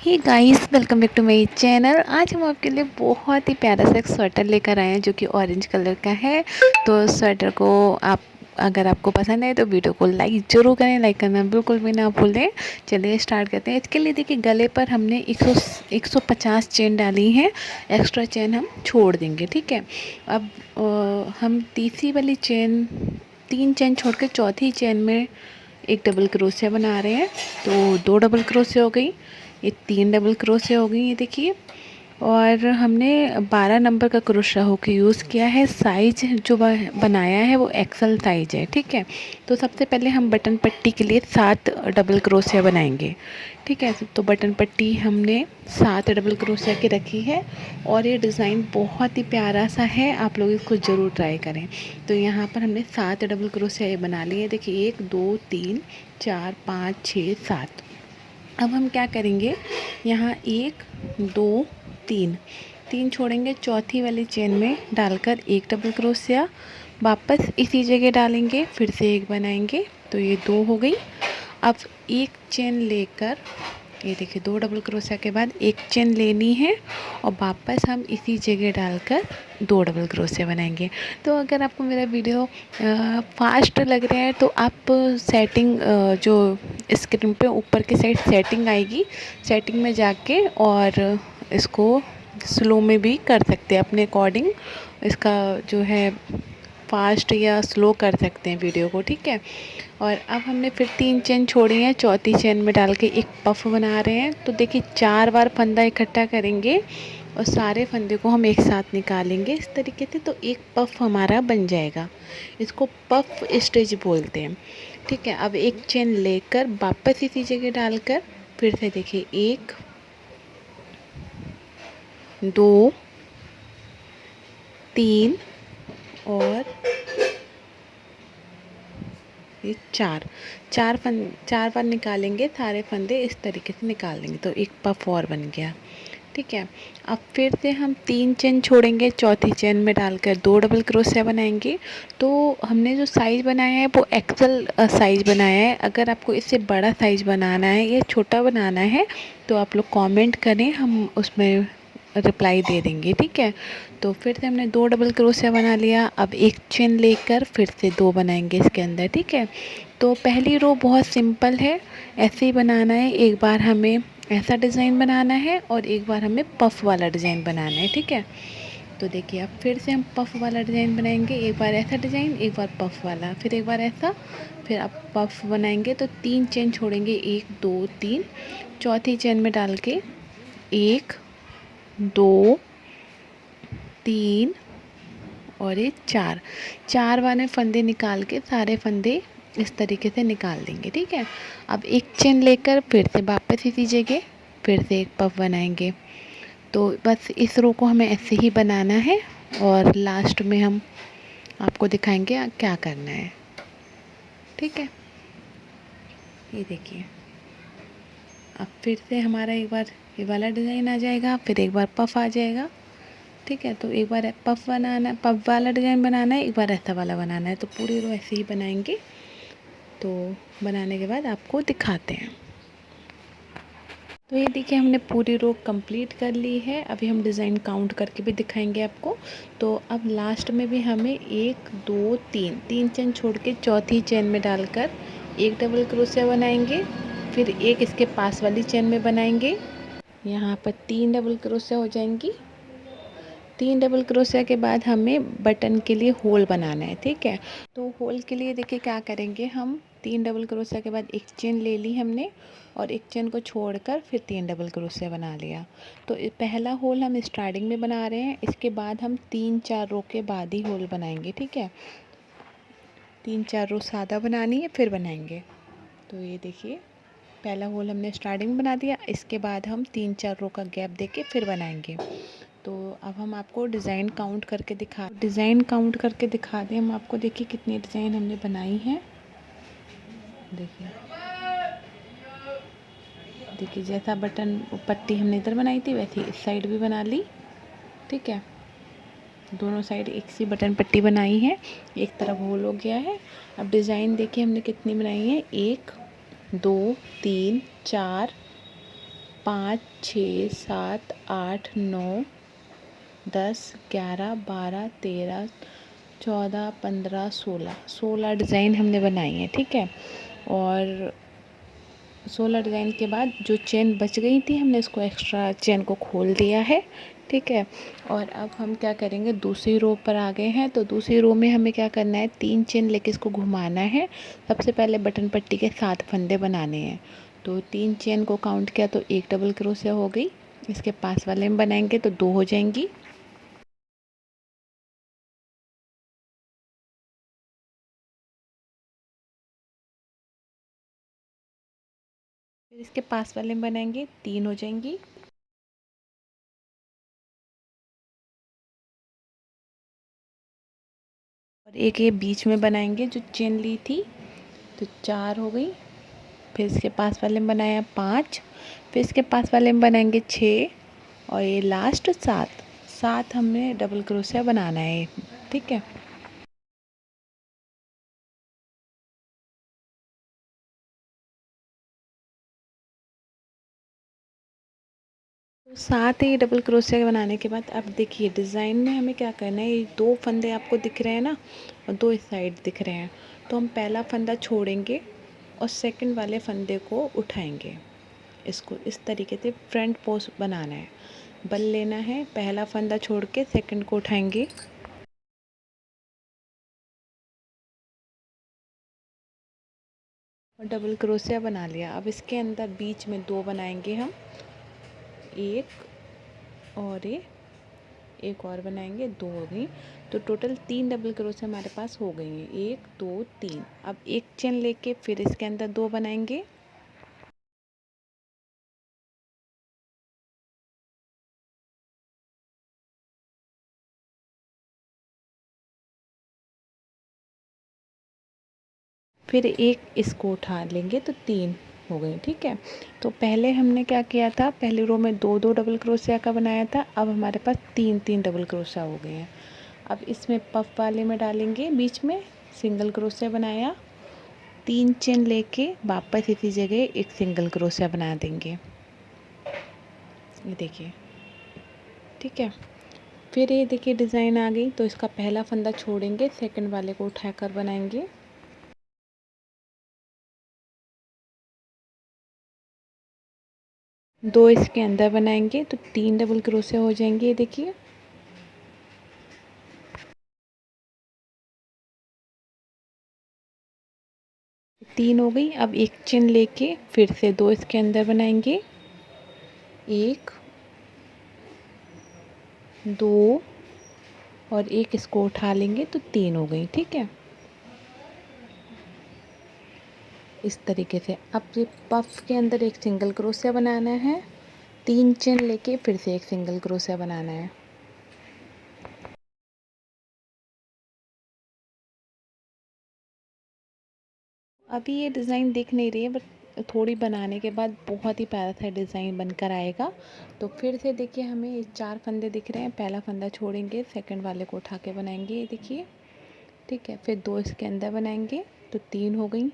Hey guys, welcome back to my channel. आज हम आपके लिए बहुत ही प्यारा सा एक स्वेटर लेकर आए हैं जो कि ऑरेंज कलर का है। तो स्वेटर को आप अगर आपको पसंद है तो वीडियो को लाइक ज़रूर करें, लाइक करना बिल्कुल भी ना भूलें। चलिए स्टार्ट करते हैं। इसके लिए देखिए गले पर हमने 150 चेन डाली है, एक्स्ट्रा चेन हम छोड़ देंगे। ठीक है, अब हम तीसरी वाली चेन, 3 चेन छोड़ के चौथी चेन में एक डबल क्रोशिया बना रहे हैं। तो 2 डबल क्रोशिया हो गई, ये 3 डबल क्रोशिया हो गई, ये देखिए। और हमने 12 नंबर का क्रोशिया होके यूज़ किया है। साइज जो बनाया है वो एक्सल साइज है। ठीक है, तो सबसे पहले हम बटन पट्टी के लिए 7 डबल क्रोशिया बनाएंगे। ठीक है, तो बटन पट्टी हमने 7 डबल क्रोशिया की रखी है और ये डिज़ाइन बहुत ही प्यारा सा है, आप लोग इसको ज़रूर ट्राई करें। तो यहाँ पर हमने 7 डबल क्रोशिया ये बना लिए। देखिए 1 2 3 4 5 6 7। अब हम क्या करेंगे, यहाँ 1 2 3 3 छोड़ेंगे, चौथी वाली चेन में डालकर एक डबल क्रोशिया वापस इसी जगह डालेंगे, फिर से एक बनाएंगे। तो ये 2 हो गई। अब एक चेन लेकर, ये देखिए 2 डबल क्रोशिया के बाद एक चेन लेनी है और वापस हम इसी जगह डालकर 2 डबल क्रोशिया बनाएंगे। तो अगर आपको मेरा वीडियो फास्ट लग रहा है तो आप सेटिंग जो स्क्रीन पे ऊपर की साइड सेटिंग आएगी, सेटिंग में जाके और इसको स्लो में भी कर सकते हैं अपने अकॉर्डिंग। इसका जो है फास्ट या स्लो कर सकते हैं वीडियो को। ठीक है, और अब हमने फिर 3 चेन छोड़ी हैं, चौथी चेन में डाल के एक पफ बना रहे हैं। तो देखिए 4 बार फंदा इकट्ठा करेंगे और सारे फंदे को हम एक साथ निकालेंगे इस तरीके से, तो एक पफ हमारा बन जाएगा। इसको पफ स्टिच बोलते हैं। ठीक है, अब एक चेन लेकर वापस इसी जगह डालकर फिर से देखिए 1 2 3 और ये 4 बार निकालेंगे, सारे फंदे इस तरीके से निकाल लेंगे तो एक पफ और बन गया। ठीक है, अब फिर से हम 3 चेन छोड़ेंगे, चौथी चेन में डालकर 2 डबल क्रोशिया बनाएंगे। तो हमने जो साइज़ बनाया है वो एक्सल साइज़ बनाया है। अगर आपको इससे बड़ा साइज़ बनाना है या छोटा बनाना है तो आप लोग कमेंट करें, हम उसमें रिप्लाई दे देंगे। ठीक है, तो फिर से हमने 2 डबल क्रोशिया बना लिया। अब एक चेन लेकर फिर से 2 बनाएंगे इसके अंदर। ठीक है, तो पहली रो बहुत सिंपल है, ऐसे ही बनाना है। एक बार हमें ऐसा डिज़ाइन बनाना है और एक बार हमें पफ वाला डिज़ाइन बनाना है। ठीक है, तो देखिए अब फिर से हम पफ वाला डिज़ाइन बनाएंगे। एक बार ऐसा डिज़ाइन, एक बार पफ वाला, फिर एक बार ऐसा, फिर अब पफ बनाएंगे। तो 3 चेन छोड़ेंगे, 1 2 3, चौथी चेन में डाल के 1 2 3 और ये 4 बार में फंदे निकाल के सारे फंदे इस तरीके से निकाल देंगे। ठीक है, अब एक चेन लेकर फिर से वापस इसी जगह फिर से एक पफ बनाएंगे। तो बस इस रो को हमें ऐसे ही बनाना है और लास्ट में हम आपको दिखाएंगे क्या करना है। ठीक है, ये देखिए अब फिर से हमारा एक बार ये वाला डिज़ाइन आ जाएगा, फिर एक बार पफ आ जाएगा। ठीक है, तो एक बार पफ बनाना, पफ वाला डिज़ाइन बनाना है, एक बार ऐसा वाला बनाना है। तो पूरी रो ऐसे ही बनाएंगे। तो बनाने के बाद आपको दिखाते हैं। तो ये देखिए हमने पूरी रो कंप्लीट कर ली है। अभी हम डिज़ाइन काउंट करके भी दिखाएंगे आपको। तो अब लास्ट में भी हमें 1 2 3 चेन छोड़ के चौथी चेन में डालकर एक डबल क्रोशिया बनाएंगे, फिर एक इसके पास वाली चेन में बनाएंगे। यहाँ पर 3 डबल क्रोशिया हो जाएंगी। 3 डबल क्रोशिया के बाद हमें बटन के लिए होल बनाना है। ठीक है, तो होल के लिए देखिए क्या करेंगे, हम 3 डबल क्रोशिया के बाद एक चेन ले ली हमने और एक चेन को छोड़कर फिर 3 डबल क्रोशिया बना लिया। तो पहला होल हम स्टार्टिंग में बना रहे हैं, इसके बाद हम 3-4 रो के बाद ही होल बनाएंगे। ठीक है, 3-4 रो सादा बनानी है फिर बनाएंगे। तो ये देखिए पहला होल हमने स्टार्टिंग में बना दिया, इसके बाद हम 3-4 रो का गैप देके फिर बनाएंगे। तो अब हम आपको डिज़ाइन काउंट करके दिखा दें हम आपको। देखिए कितनी डिज़ाइन हमने बनाई है। देखिए जैसा बटन पट्टी हमने इधर बनाई थी वैसे इस साइड भी बना ली। ठीक है, दोनों साइड एक सी बटन पट्टी बनाई है, एक तरफ होल हो गया है। अब डिज़ाइन देखिए हमने कितनी बनाई है, 1 2 3 4 5 6 7 8 9 10 11 12 13 14 15 16 डिज़ाइन हमने बनाई है। ठीक है, और 16 डिज़ाइन के बाद जो चेन बच गई थी हमने इसको एक्स्ट्रा चेन को खोल दिया है। ठीक है, और अब हम क्या करेंगे, दूसरी रो पर आ गए हैं। तो दूसरी रो में हमें क्या करना है, 3 चेन लेके इसको घुमाना है। सबसे पहले बटन पट्टी के 7 फंदे बनाने हैं। तो 3 चेन को काउंट किया तो एक डबल क्रोशिया हो गई। इसके पास वाले में बनाएंगे तो 2 हो जाएंगी। फिर इसके पास वाले में बनाएंगे 3 हो जाएंगी। और एक ये बीच में बनाएंगे जो चेन ली थी, तो 4 हो गई। फिर इसके पास वाले में बनाया 5, फिर इसके पास वाले में बनाएंगे 6, और ये लास्ट 7 हमने डबल क्रोशिया बनाना है। ठीक है, तो 7 ही डबल क्रोशिया बनाने के बाद अब देखिए डिज़ाइन में हमें क्या करना है। ये 2 फंदे आपको दिख रहे हैं ना, और 2 इस साइड दिख रहे हैं। तो हम पहला फंदा छोड़ेंगे और सेकंड वाले फंदे को उठाएंगे। इसको इस तरीके से फ्रंट पोस्ट बनाना है, बल लेना है। पहला फंदा छोड़ के सेकंड को उठाएंगे और डबल क्रोशिया बना लिया। अब इसके अंदर बीच में 2 बनाएंगे हम, एक और एक और बनाएंगे, 2 हो गई। तो टोटल 3 डबल क्रोशिया हमारे पास हो गई हैं, 1 2 3। अब एक चेन लेके फिर इसके अंदर 2 बनाएंगे। फिर एक इसको उठा लेंगे तो 3 हो गई। ठीक है, तो पहले हमने क्या किया था, पहली रो में 2 2 डबल क्रोशिया का बनाया था। अब हमारे पास 3 3 डबल क्रोशिया हो गए हैं। अब इसमें पफ वाले में डालेंगे, बीच में सिंगल क्रोशिया बनाया, 3 चेन लेके वापस इसी जगह एक सिंगल क्रोशिया बना देंगे। ये देखिए, ठीक है। फिर ये देखिए डिज़ाइन आ गई। तो इसका पहला फंदा छोड़ेंगे, सेकंड वाले को उठाकर बनाएंगे। 2 इसके अंदर बनाएंगे तो 3 डबल क्रोशिया हो जाएंगे। ये देखिए, 3 हो गई। अब एक चेन लेके फिर से 2 इसके अंदर बनाएंगे, 1 2 और एक इसको उठा लेंगे तो 3 हो गई। ठीक है, इस तरीके से। अब ये पफ के अंदर एक सिंगल क्रोशिया बनाना है, 3 चेन लेके फिर से एक सिंगल क्रोशिया बनाना है। अभी ये डिज़ाइन दिख नहीं रही है, बट थोड़ी बनाने के बाद बहुत ही प्यारा सा डिज़ाइन बनकर आएगा। तो फिर से देखिए हमें ये 4 फंदे दिख रहे हैं। पहला फंदा छोड़ेंगे, सेकंड वाले को उठा के बनाएंगे। ये देखिए, ठीक है। फिर 2 इसके अंदर बनाएंगे तो 3 हो गई।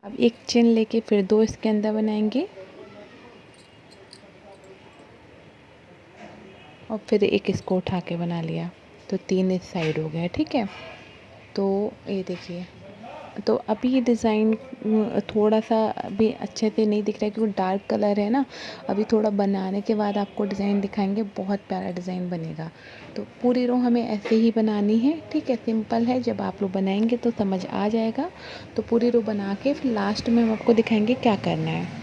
अब एक चेन लेके फिर 2 इसके अंदर बनाएंगे और फिर एक इसको उठा के बना लिया तो 3 इस साइड हो गया। ठीक है, तो ये देखिए, तो अभी ये डिज़ाइन थोड़ा सा अभी अच्छे से नहीं दिख रहा है क्योंकि डार्क कलर है ना। अभी थोड़ा बनाने के बाद आपको डिज़ाइन दिखाएंगे, बहुत प्यारा डिज़ाइन बनेगा। तो पूरी रो हमें ऐसे ही बनानी है। ठीक है, सिंपल है, जब आप लोग बनाएंगे तो समझ आ जाएगा। तो पूरी रो बना के फिर लास्ट में हम आपको दिखाएंगे क्या करना है।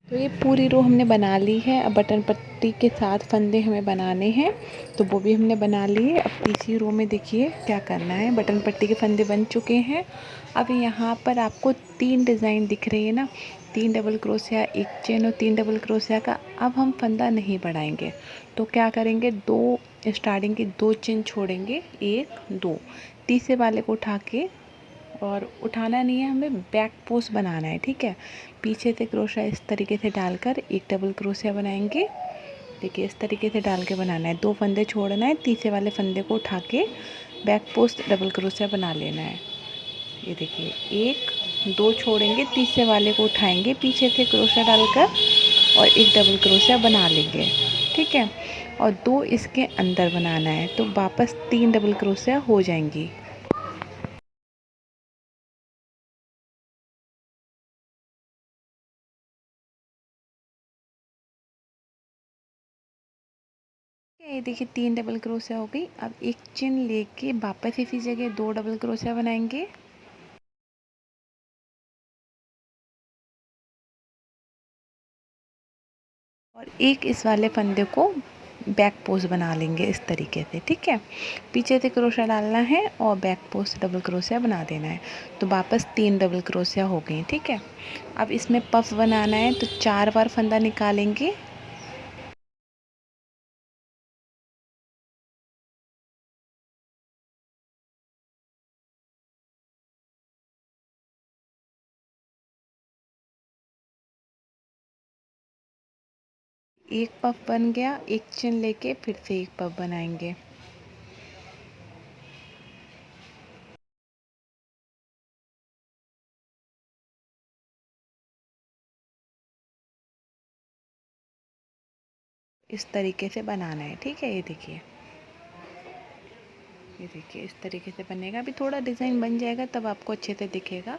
तो ये पूरी रो हमने बना ली है। अब बटन पट्टी के 7 फंदे हमें बनाने हैं, तो वो भी हमने बना लिए। अब तीसरी रो में देखिए क्या करना है। बटन पट्टी के फंदे बन चुके हैं। अब यहाँ पर आपको 3 डिज़ाइन दिख रही है ना, 3 डबल क्रोशिया, एक चेन और 3 डबल क्रोशिया का। अब हम फंदा नहीं बढ़ाएंगे, तो क्या करेंगे, 2 स्टार्टिंग की 2 चेन छोड़ेंगे, 1 2, तीसरे वाले को उठा के, और उठाना नहीं है, हमें बैक पोस्ट बनाना है। ठीक है, पीछे से क्रोशिया इस तरीके से डालकर एक डबल क्रोशिया बनाएंगे। देखिए, इस तरीके से डाल के बनाना है। 2 फंदे छोड़ना है, तीसरे वाले फंदे को उठा के बैक पोस्ट डबल क्रोशिया बना लेना है। ये देखिए, एक दो छोड़ेंगे, तीसरे वाले को उठाएंगे पीछे से क्रोशा डालकर और एक डबल क्रोशिया बना लेंगे, ठीक है। और दो इसके अंदर बनाना है, तो वापस 3 डबल क्रोशिया हो जाएंगी। ये देखिए 3 डबल क्रोशिया हो गई। अब एक चेन लेके वापस इसी जगह 2 डबल क्रोशिया बनाएंगे और एक इस वाले फंदे को बैक पोस्ट बना लेंगे इस तरीके से, ठीक है। पीछे से क्रोशिया डालना है और बैक पोस्ट डबल क्रोशिया बना देना है, तो वापस 3 डबल क्रोशिया हो गई, ठीक है। अब इसमें पफ बनाना है, तो 4 बार फंदा निकालेंगे। एक पफ बन गया, एक चेन लेके फिर से एक पफ बनाएंगे। इस तरीके से बनाना है, ठीक है। ये देखिए इस तरीके से बनेगा। अभी थोड़ा डिज़ाइन बन जाएगा तब आपको अच्छे से दिखेगा।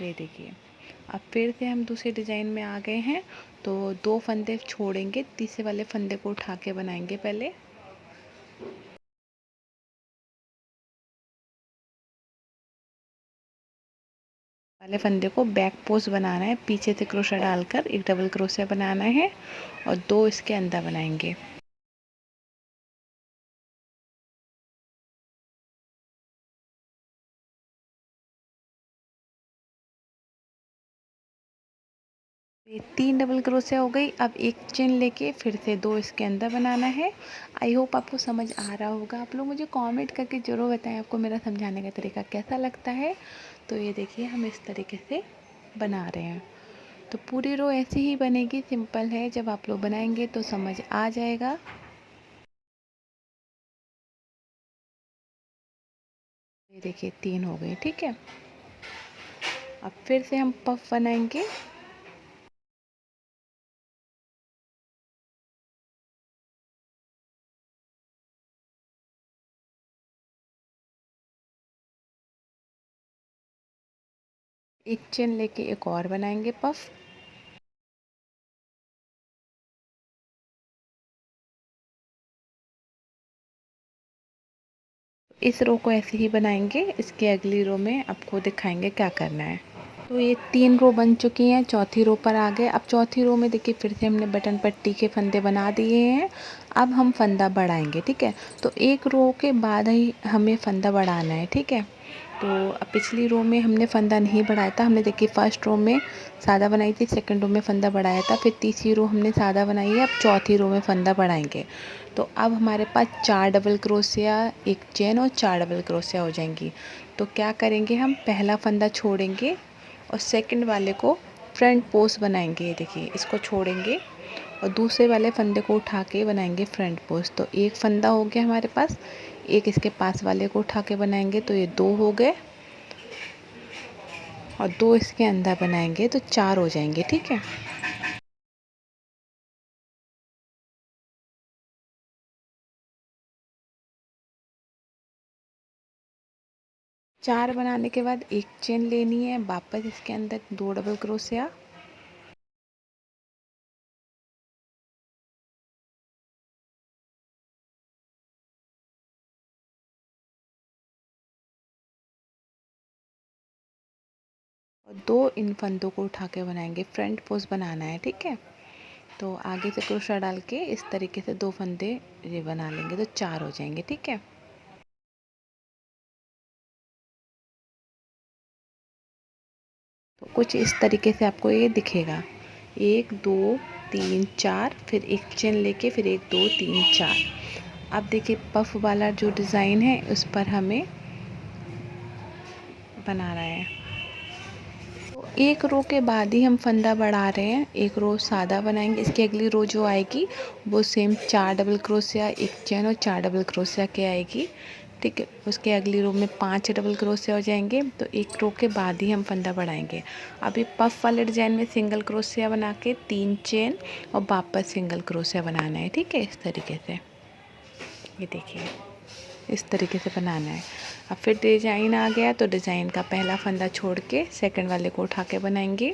ये देखिए, अब फिर से हम दूसरे डिज़ाइन में आ गए हैं, तो 2 फंदे छोड़ेंगे, तीसरे वाले फंदे को उठा के बनाएंगे पहले। वाले फंदे को बैक पोस्ट बनाना है, पीछे से क्रोशिया डालकर एक डबल क्रोशिया बनाना है और 2 इसके अंदर बनाएंगे। ये 3 डबल क्रोशिया हो गई। अब एक चेन लेके फिर से 2 इसके अंदर बनाना है। आई होप आपको समझ आ रहा होगा। आप लोग मुझे कमेंट करके ज़रूर बताएं आपको मेरा समझाने का तरीका कैसा लगता है। तो ये देखिए हम इस तरीके से बना रहे हैं, तो पूरी रो ऐसी ही बनेगी, सिंपल है। जब आप लोग बनाएंगे तो समझ आ जाएगा। ये देखिए 3 हो गई, ठीक है। अब फिर से हम पफ बनाएंगे। एक चेन लेके एक और बनाएंगे पफ। इस रो को ऐसे ही बनाएंगे, इसके अगली रो में आपको दिखाएंगे क्या करना है। तो ये 3 रो बन चुकी हैं, चौथी रो पर आ गए। अब चौथी रो में देखिए फिर से हमने बटन पट्टी के फंदे बना दिए हैं। अब हम फंदा बढ़ाएंगे, ठीक है। तो एक रो के बाद ही हमें फंदा बढ़ाना है, ठीक है। तो अब पिछली रो में हमने फंदा नहीं बढ़ाया था। हमने देखिए फर्स्ट रो में सादा बनाई थी, सेकंड रो में फंदा बढ़ाया था, फिर तीसरी रो हमने सादा बनाई है। अब चौथी रो में फंदा बढ़ाएंगे। तो अब हमारे पास 4 डबल क्रोशिया, एक चेन और 4 डबल क्रोशिया हो जाएंगी। तो क्या करेंगे, हम पहला फंदा छोड़ेंगे और सेकंड वाले को फ्रंट पोस्ट बनाएंगे। ये देखिए इसको छोड़ेंगे और दूसरे वाले फंदे को उठा के बनाएंगे फ्रंट पोस्ट। तो एक फंदा हो गया हमारे पास, एक इसके पास वाले को उठा के बनाएंगे तो ये 2 हो गए और 2 इसके अंदर बनाएंगे तो 4 हो जाएंगे, ठीक है। 4 बनाने के बाद एक चेन लेनी है, वापस इसके अंदर 2 डबल क्रोशिया, और 2 इन फंदों को उठा के बनाएंगे। फ्रंट पोस्ट बनाना है, ठीक है। तो आगे से क्रोशिया डाल के इस तरीके से 2 फंदे ये बना लेंगे तो 4 हो जाएंगे, ठीक है। तो कुछ इस तरीके से आपको ये दिखेगा, 1 2 3 4, फिर एक चेन लेके फिर 1 2 3 4। अब देखिए पफ वाला जो डिज़ाइन है उस पर हमें बनाना है। तो एक रो के बाद ही हम फंदा बढ़ा रहे हैं, एक रो सादा बनाएंगे। इसकी अगली रो जो आएगी वो सेम 4 डबल क्रोशिया, एक चेन और 4 डबल क्रोशिया के आएगी। ठीक है। उसके अगली रो में 5 डबल क्रोशिया हो जाएंगे, तो 1 रो के बाद ही हम फंदा बढ़ाएंगे। अभी पफ वाले डिजाइन में सिंगल क्रोशिया बना के 3 चेन और वापस सिंगल क्रोशिया बनाना है। ठीक है, इस तरीके से, ये देखिए इस तरीके से बनाना है। अब फिर डिजाइन आ गया तो डिजाइन का पहला फंदा छोड़ के सेकंड वाले को उठा के बनाएंगे।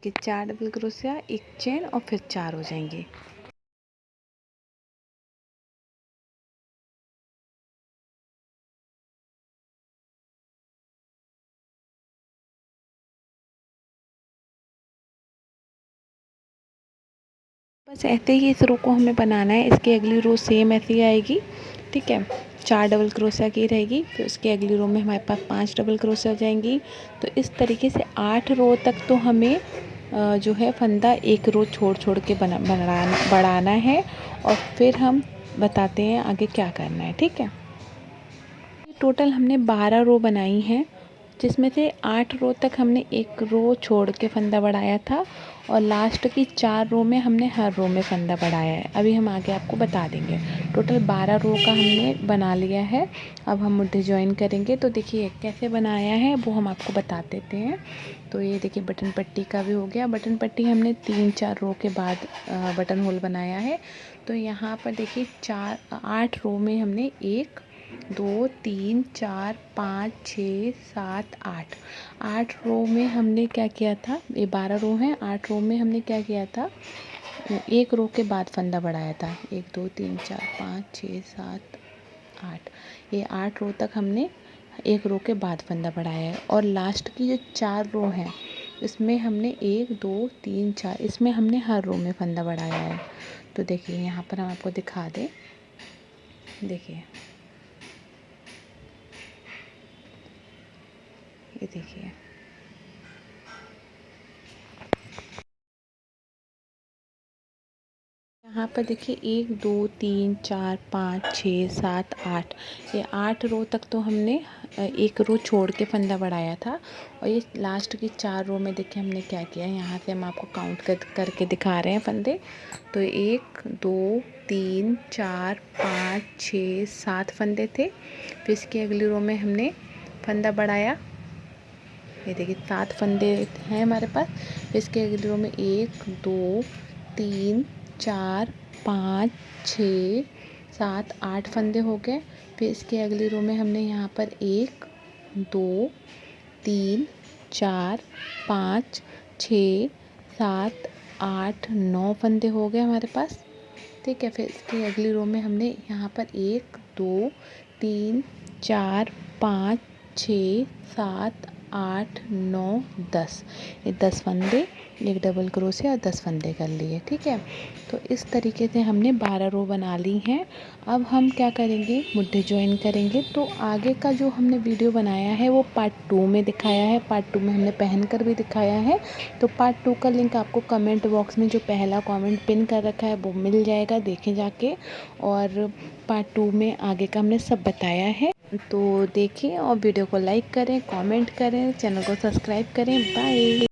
कि 4 डबल क्रोशिया, 1 चेन और फिर 4 हो जाएंगे। बस ऐसे ही इस रो को हमें बनाना है। इसकी अगली रो सेम ऐसी ही आएगी। ठीक है, 4 डबल क्रोशिया की रहेगी, फिर उसकी अगली रो में हमारे पास 5 डबल क्रोशिया हो जाएंगी। तो इस तरीके से 8 रो तक तो हमें जो है फंदा एक रो छोड़ छोड़ के बढ़ाना है। और फिर हम बताते हैं आगे क्या करना है। ठीक है, टोटल हमने 12 रो बनाई हैं, जिसमें से 8 रो तक हमने एक रो छोड़ के फंदा बढ़ाया था और लास्ट की 4 रो में हमने हर रो में फंदा बढ़ाया है। अभी हम आगे आपको बता देंगे। टोटल 12 रो का हमने बना लिया है। अब हम मुड्ढे ज्वाइन करेंगे, तो देखिए कैसे बनाया है वो हम आपको बता देते हैं। तो ये देखिए बटन पट्टी का भी हो गया। बटन पट्टी हमने 3-4 रो के बाद बटन होल बनाया है। तो यहाँ पर देखिए 8 रो में हमने 1 2 3 4 5 6 7 8 रो में हमने क्या किया था, ये 12 रो हैं, 8 रो में हमने क्या किया था, एक रो के बाद फंदा बढ़ाया था। 1 2 3 4 5 6 7 8, ये 8 रो तक हमने एक रो के बाद फंदा बढ़ाया है। और लास्ट की जो 4 रो हैं इसमें हमने 1 2 3 4, इसमें हमने हर रो में फंदा बढ़ाया है। तो देखिए यहाँ पर हम आपको दिखा दें, देखिए ये देखिए यहाँ पर देखिए 1 2 3 4 5 6 7 8, ये 8 रो तक तो हमने एक रो छोड़ के फंदा बढ़ाया था। और ये लास्ट की 4 रो में देखिए हमने क्या किया, यहाँ से हम आपको काउंट करके दिखा रहे हैं फंदे। तो 1 2 3 4 5 6 7 फंदे थे। फिर इसकी अगली रो में हमने फंदा बढ़ाया, ये देखिए 7 फंदे हैं हमारे पास। फिर इसके अगली रो में 1 2 3 4 5 6 7 8 फंदे हो गए। फिर इसके अगली रो में हमने यहाँ पर 1 2 3 4 5 6 7 8 9 फंदे हो गए हमारे पास। ठीक है, फिर इसकी अगली रो में हमने यहाँ पर 1 2 3 4 5 6 7 8 9 10, ये 10 फंदे, एक डबल क्रोशिया और 10 फंदे कर लिए। ठीक है, तो इस तरीके से हमने 12 रो बना ली हैं। अब हम क्या करेंगे, मुड्ढे ज्वाइन करेंगे। तो आगे का जो हमने वीडियो बनाया है वो पार्ट 2 में दिखाया है, पार्ट 2 में हमने पहन कर भी दिखाया है। तो पार्ट 2 का लिंक आपको कमेंट बॉक्स में जो पहला कमेंट पिन कर रखा है वो मिल जाएगा, देखें जाके। और पार्ट 2 में आगे का हमने सब बताया है, तो देखें और वीडियो को लाइक करें, कमेंट करें, चैनल को सब्सक्राइब करें। बाय।